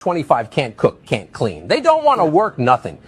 25 can't cook, can't clean. They don't want to work nothing.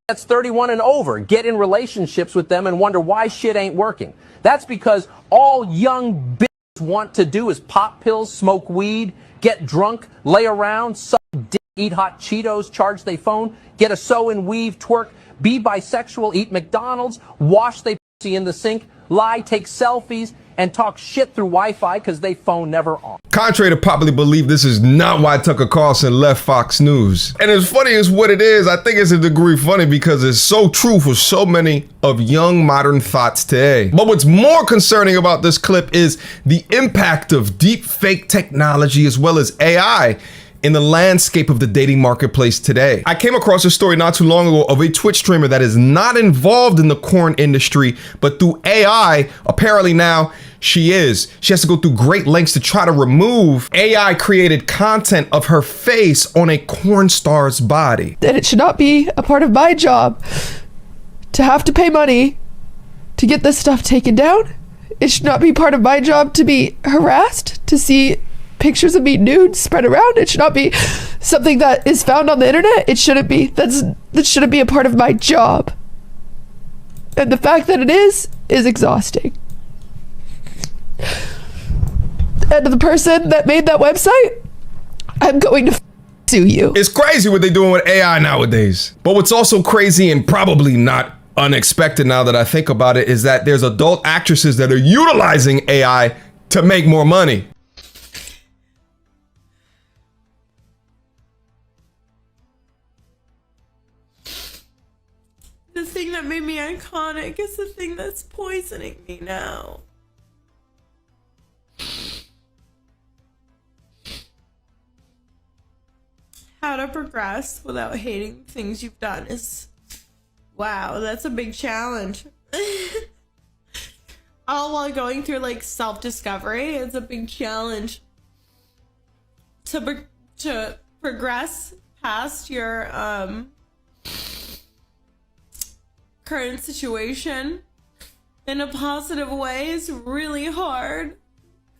That's 31 and over get in relationships with them and wonder why shit ain't working. That's because all young bitches want to do is pop pills, smoke weed, get drunk, lay around, suck dick, eat hot Cheetos, charge their phone, get a sew and weave, twerk, be bisexual, eat McDonald's, wash their pussy in the sink, lie, take selfies, and talk shit through Wi-Fi because they phone never on. Contrary to popular belief, this is not why Tucker Carlson left Fox News. And as funny as what it is, I think it's a degree funny because it's so true for so many of young modern thoughts today. But what's more concerning about this clip is the impact of deep fake technology as well as AI in the landscape of the dating marketplace today. I came across a story not too long ago of a Twitch streamer that is not involved in the porn industry, but through AI, apparently now she is. She has to go through great lengths to try to remove AI created content of her face on a porn star's body. That it should not be a part of my job to have to pay money to get this stuff taken down. It should not be part of my job to be harassed, to see pictures of me nude spread around. It should not be something that is found on the internet. It shouldn't be. That shouldn't be a part of my job. And the fact that it is exhausting. And the person that made that website, I'm going to sue you. It's crazy what they're doing with AI nowadays. But what's also crazy and probably not unexpected now that I think about it is that there's adult actresses that are utilizing AI to make more money. The thing that made me iconic is the thing that's poisoning me now. How to progress without hating things you've done is, wow, that's a big challenge. All while going through like self-discovery, it's a big challenge to progress past your current situation in a positive way is really hard.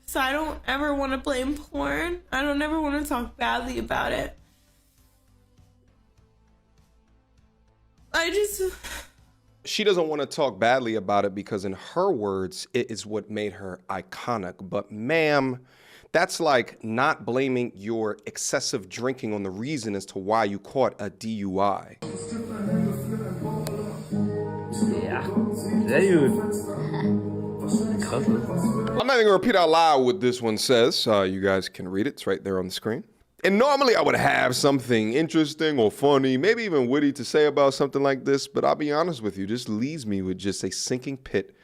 So I don't ever want to blame porn. I don't ever want to talk badly about it. She doesn't want to talk badly about it because in her words, it is what made her iconic. But ma'am, that's like not blaming your excessive drinking on the reason as to why you caught a DUI. Ja, sehr gut. Krass. I'm not even gonna repeat out loud what this one says. You guys can read it. It's right there on the screen. And normally I would have something interesting or funny, maybe even witty to say about something like this, but I'll be honest with you, this leaves me with just a sinking pit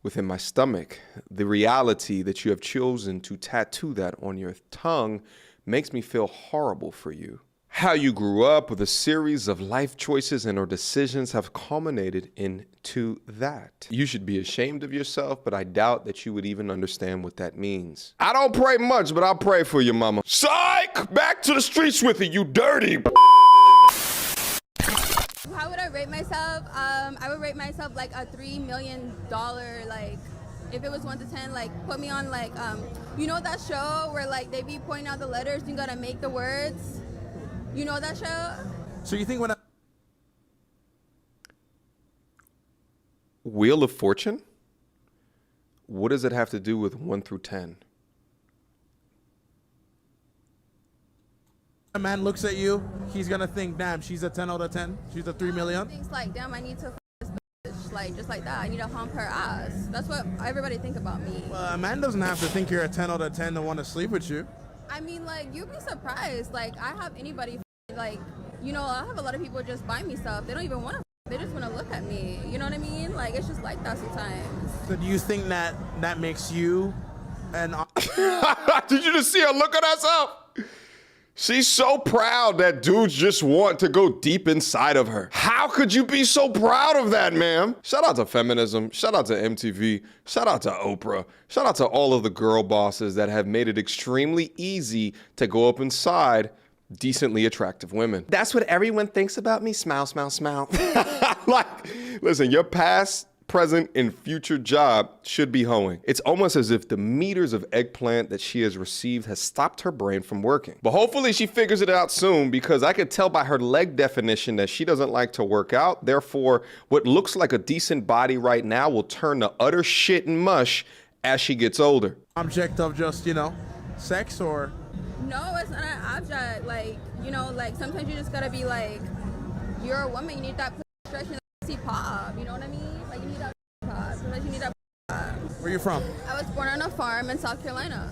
within my stomach. The reality that you have chosen to tattoo that on your tongue makes me feel horrible for you. How you grew up with a series of life choices and or decisions have culminated into that. You should be ashamed of yourself, but I doubt that you would even understand what that means. I don't pray much, but I'll pray for you, mama. Psych! Back to the streets with it, you dirty. How would I rate myself? I would rate myself like a $3 million, like, if it was 1 to 10, like, put me on like, you know that show where like they be pointing out the letters, you gotta make the words? You know that show? So you think when Wheel of Fortune? What does it have to do with 1 through 10? a man looks at you, he's gonna think, damn, she's a 10 out of 10. She's a 3 million. Thinks like, damn, I need to f this bitch, like, just like that. I need to hump her ass. That's what everybody think about me. Well, a man doesn't have to think you're a 10 out of 10 to want to sleep with you. I mean, like, you'd be surprised. Like, I have anybody, like, you know, I have a lot of people just buy me stuff. They don't even want to. They just want to look at me. You know what I mean? Like, it's just like that sometimes. So do you think that that makes you an... Did you just see her look at herself? She's so proud that dudes just want to go deep inside of her. How could you be so proud of that, ma'am? Shout out to feminism. Shout out to MTV. Shout out to Oprah. Shout out to all of the girl bosses that have made it extremely easy to go up inside decently attractive women. That's what everyone thinks about me. Smile, smile, smile. Like, listen, your past present, and future job should be hoeing. It's almost as if the meters of eggplant that she has received has stopped her brain from working. But hopefully she figures it out soon, because I could tell by her leg definition that she doesn't like to work out. Therefore, what looks like a decent body right now will turn to utter shit and mush as she gets older. Object of just, you know, sex or? No, it's not an object. Like, you know, like sometimes you just gotta be like, you're a woman, you need that stretch and see pop. You know what I mean? Like, you need that pop. Sometimes you need that pop. Where you from? I was born on a farm in South Carolina.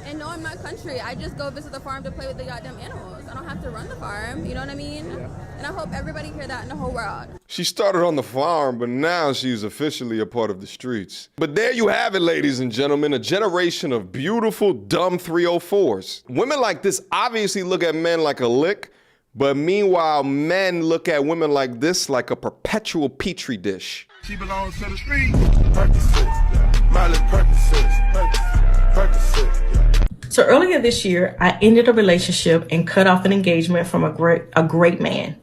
And no, I'm not country. I just go visit the farm to play with the goddamn animals. I don't have to run the farm. You know what I mean? Yeah. And I hope everybody hear that in the whole world. She started on the farm, but now she's officially a part of the streets. But there you have it, ladies and gentlemen, a generation of beautiful, dumb 304s. Women like this obviously look at men like a lick, but meanwhile, men look at women like this like a perpetual petri dish. She belongs to the street. Percocets, Miley Percocets, Percocets. So earlier this year, I ended a relationship and cut off an engagement from a great man.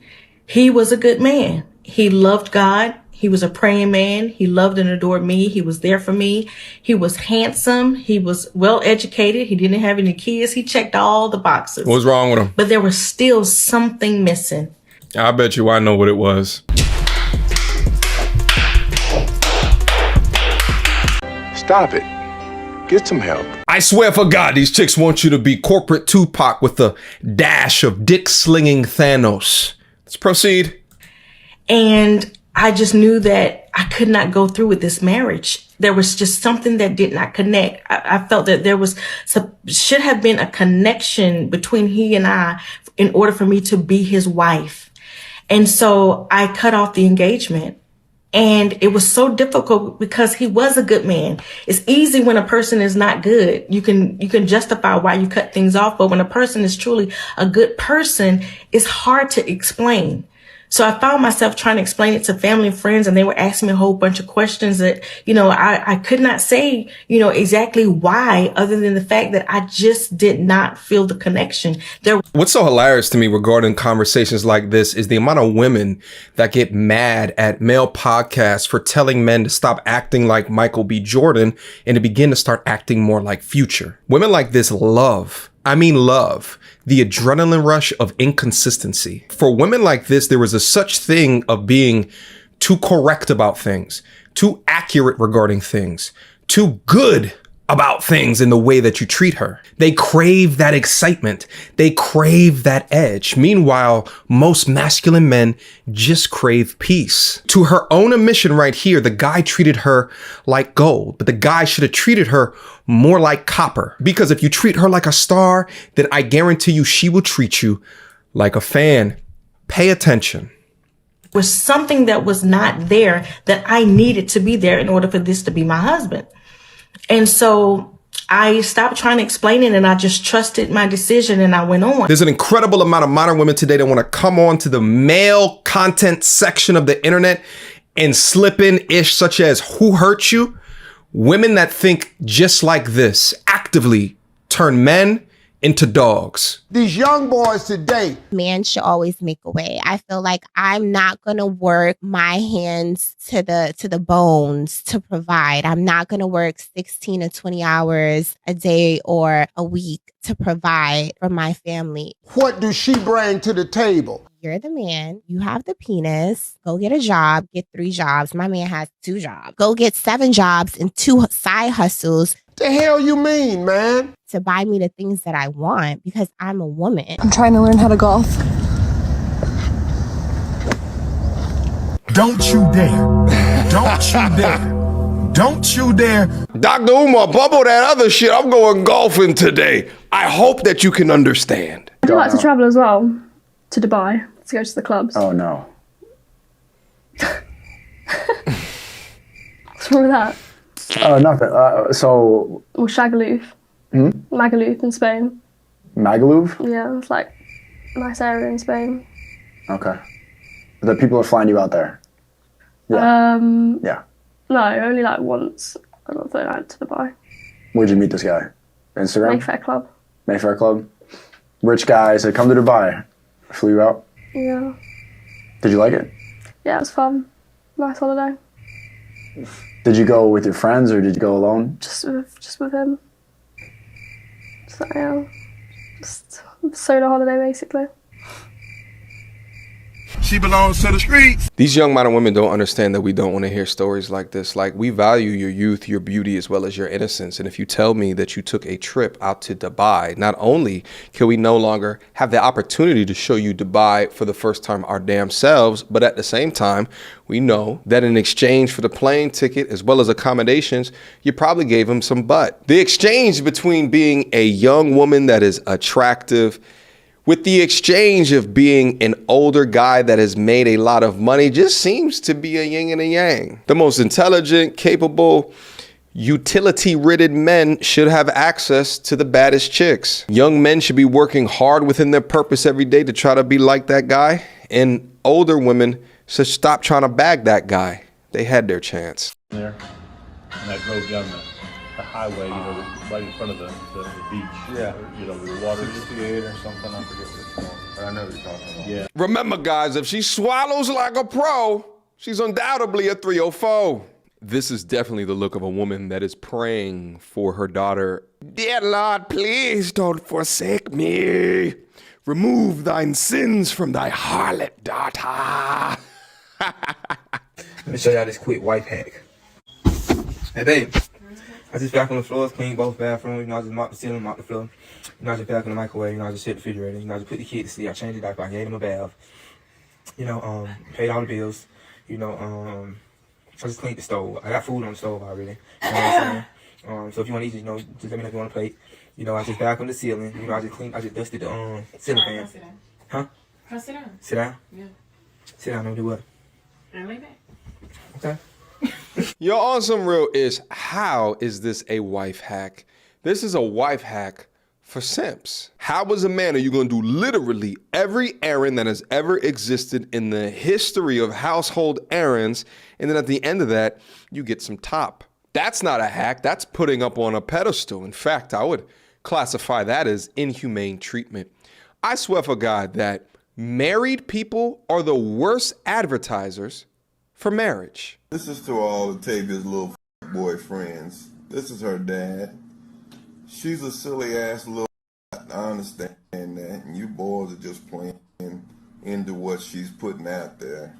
He was a good man. He loved God. He was a praying man. He loved and adored me. He was there for me. He was handsome. He was well educated. He didn't have any kids. He checked all the boxes. What's wrong with him? But there was still something missing. I bet you I know what it was. Stop it. Get some help. I swear for God, these chicks want you to be corporate Tupac with a dash of dick-slinging Thanos. Let's proceed. And I just knew that I could not go through with this marriage. There was just something that did not connect. I felt that there should have been a connection between he and I in order for me to be his wife. And so I cut off the engagement. And it was so difficult because he was a good man. It's easy when a person is not good. You can justify why you cut things off. But when a person is truly a good person, it's hard to explain. So I found myself trying to explain it to family and friends, and they were asking me a whole bunch of questions that, I could not say, exactly why, other than the fact that I just did not feel the connection. What's so hilarious to me regarding conversations like this is the amount of women that get mad at male podcasts for telling men to stop acting like Michael B. Jordan and to begin to start acting more like Future. Women like this love the adrenaline rush of inconsistency. For women like this, there was a such thing of being too correct about things, too accurate regarding things, too good about things in the way that you treat her. They crave that excitement. They crave that edge. Meanwhile, most masculine men just crave peace. To her own admission right here, the guy treated her like gold, but the guy should have treated her more like copper. Because if you treat her like a star, then I guarantee you she will treat you like a fan. Pay attention. Was something that was not there that I needed to be there in order for this to be my husband. And so I stopped trying to explain it, and I just trusted my decision, and I went on. There's an incredible amount of modern women today that want to come on to the male content section of the internet and slip in ish such as who hurt you? Women that think just like this actively turn men into dogs. These young boys today. Man should always make a way. I feel like I'm not going to work my hands to the bones to provide. I'm not going to work 16 or 20 hours a day or a week to provide for my family. What does she bring to the table? You're the man. You have the penis. Go get a job. Get 3 jobs. My man has 2 jobs. Go get 7 jobs and 2 side hustles. The hell you mean, man? To buy me the things that I want because I'm a woman. I'm trying to learn how to golf. Don't you dare. Don't you dare. Don't you dare. Dr. Umar, bubble that other shit. I'm going golfing today. I hope that you can understand. I do like to travel as well. To Dubai. To go to the clubs. Oh, no. What's wrong with that? Nothing. Or Shagaloof. Magaluf in Spain. Magaluf? Yeah, it's like a nice area in Spain. Okay. The people are flying you out there? Yeah. Yeah. No, only like once I got flown out to Dubai. Where'd you meet this guy? Instagram? Mayfair Club. Mayfair Club? Rich guy said, come to Dubai. Flew you out? Yeah. Did you like it? Yeah, it was fun. Nice holiday. Did you go with your friends or did you go alone? Just with him. So yeah, just solo holiday basically. She belongs to the streets. These young modern women don't understand that we don't want to hear stories like this. Like, we value your youth, your beauty, as well as your innocence. And if you tell me that you took a trip out to Dubai, not only can we no longer have the opportunity to show you Dubai for the first time our damn selves, but at the same time, we know that in exchange for the plane ticket as well as accommodations, you probably gave him some butt. The exchange between being a young woman that is attractive with the exchange of being an older guy that has made a lot of money just seems to be a yin and a yang. The most intelligent, capable, utility-ridden men should have access to the baddest chicks. Young men should be working hard within their purpose every day to try to be like that guy. And older women should stop trying to bag that guy. They had their chance. There, and I drove down the highway, you know, right in front of the beach. Yeah. Or, you know, the water. 68 or something, I forget which one. But I know what you're talking about. Yeah. Remember, guys, if she swallows like a pro, she's undoubtedly a 304. This is definitely the look of a woman that is praying for her daughter. Dear Lord, please don't forsake me. Remove thine sins from thy harlot daughter. Let me show y'all this quick wipe hack. Hey, babe. I just vacuumed the floors, cleaned both bathrooms, you know, I just mopped the ceiling, mopped the floor. You know, I just vacuumed the microwave, you know, I just hit the refrigerator, you know, I just put the kid to sleep, I changed the diaper, I gave him a bath. You know, paid all the bills. You know, I just cleaned the stove. I got food on the stove already. You know what I'm saying? So if you want to eat, you know, just let me know if you want a plate. You know, I just vacuumed the ceiling. You know, I just dusted the ceiling fan. Huh? Sit down. Sit down? Yeah. Sit down and do what? And lay back. Okay. Yo, on some real is, how is this a wife hack? This is a wife hack for simps. How as a man are you going to do literally every errand that has ever existed in the history of household errands, and then at the end of that, you get some top? That's not a hack. That's putting up on a pedestal. In fact, I would classify that as inhumane treatment. I swear for God that married people are the worst advertisers for marriage. This is to all of Tavia's little boyfriends. This is her dad. She's a silly ass little. I understand that, and you boys are just playing into what she's putting out there.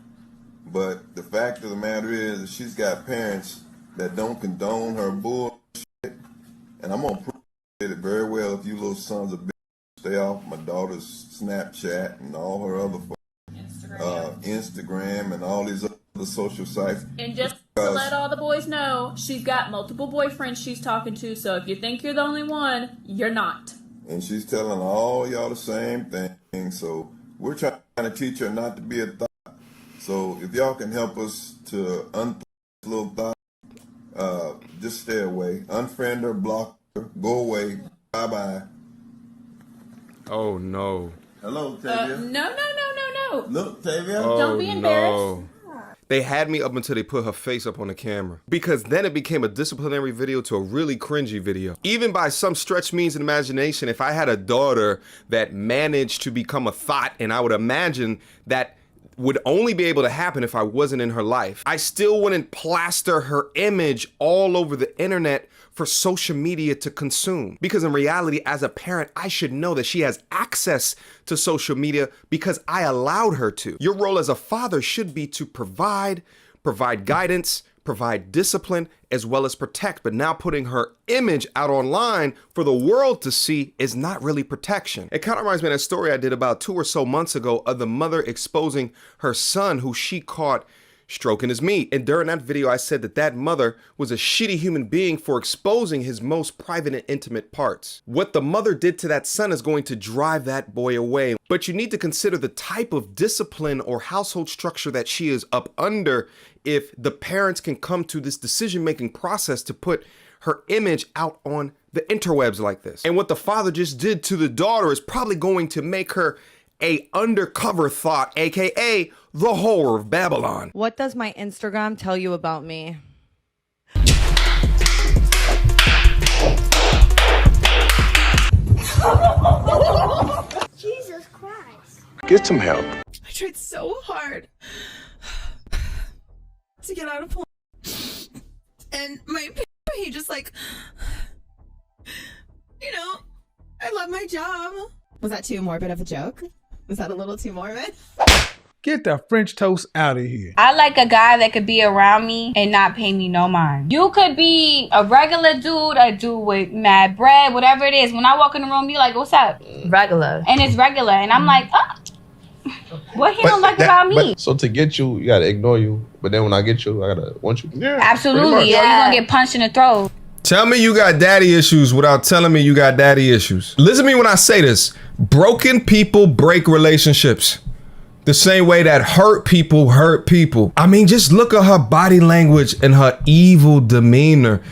But the fact of the matter is, she's got parents that don't condone her bullshit, and I'm gonna prove it very well if you little sons of bitches stay off my daughter's Snapchat and all her other Instagram and all these other social sites. And just to let all the boys know, she's got multiple boyfriends she's talking to, so if you think you're the only one, you're not. And she's telling all y'all the same thing, so we're trying to teach her not to be a thought. So if y'all can help us to unthought this little thought, just stay away. Unfriend her, block her, go away, bye-bye. Oh, no. Hello, Tavia. No. Look, Tavia. Don't be embarrassed. No. They had me up until they put her face up on the camera, because then it became a disciplinary video to a really cringy video. Even by some stretch means and imagination, if I had a daughter that managed to become a thought, and I would imagine that would only be able to happen if I wasn't in her life, I still wouldn't plaster her image all over the internet for social media to consume. Because in reality, as a parent, I should know that she has access to social media because I allowed her to. Your role as a father should be to provide guidance, provide discipline, as well as protect. But now putting her image out online for the world to see is not really protection. It kind of reminds me of a story I did about 2 or so months ago of the mother exposing her son who she caught stroking his meat. And during that video, I said that that mother was a shitty human being for exposing his most private and intimate parts. What the mother did to that son is going to drive that boy away. But you need to consider the type of discipline or household structure that she is up under if the parents can come to this decision-making process to put her image out on the interwebs like this. And what the father just did to the daughter is probably going to make her a undercover thought, aka the whore of Babylon. What does my Instagram tell you about me? Jesus Christ. Get some help. I tried so hard to get out of porn. And my he just like, you know, I love my job. Was that too morbid of a joke? Was that a little too morbid? Get the French toast out of here. I like a guy that could be around me and not pay me no mind. You could be a regular dude, a dude with mad bread, whatever it is. When I walk in the room, you like, what's up? Regular. And it's regular. And I'm like, what he don't like about me? So to get you, you gotta ignore you. But then when I get you, I gotta want you. Yeah, absolutely. Or you gonna get punched in the throat. Tell me you got daddy issues without telling me you got daddy issues. Listen to me when I say this. Broken people break relationships. The same way that hurt people hurt people. I mean, just look at her body language and her evil demeanor.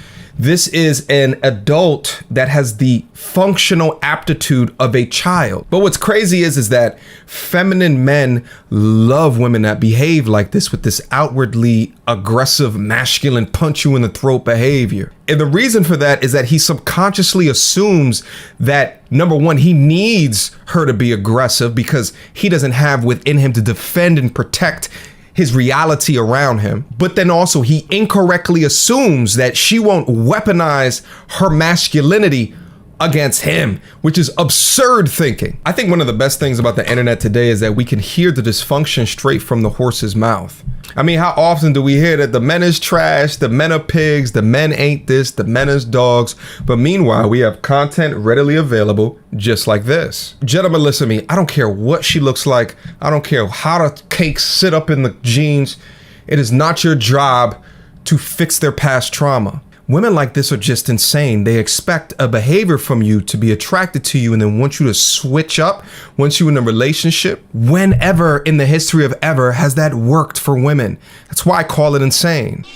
This is an adult that has the functional aptitude of a child. But what's crazy is that feminine men love women that behave like this, with this outwardly aggressive, masculine, punch you in the throat behavior. And the reason for that is that he subconsciously assumes that, number one, he needs her to be aggressive because he doesn't have within him to defend and protect his reality around him. But then also he incorrectly assumes that she won't weaponize her masculinity against him, which is absurd thinking. I think one of the best things about the internet today is that we can hear the dysfunction straight from the horse's mouth. I mean, how often do we hear that the men is trash, the men are pigs, the men ain't this, the men is dogs? But meanwhile, we have content readily available just like this. Gentlemen, listen to me. I don't care what she looks like. I don't care how the cakes sit up in the jeans. It is not your job to fix their past trauma. Women like this are just insane. They expect a behavior from you to be attracted to you and then want you to switch up once you're in a relationship. Whenever in the history of ever has that worked for women? That's why I call it insane.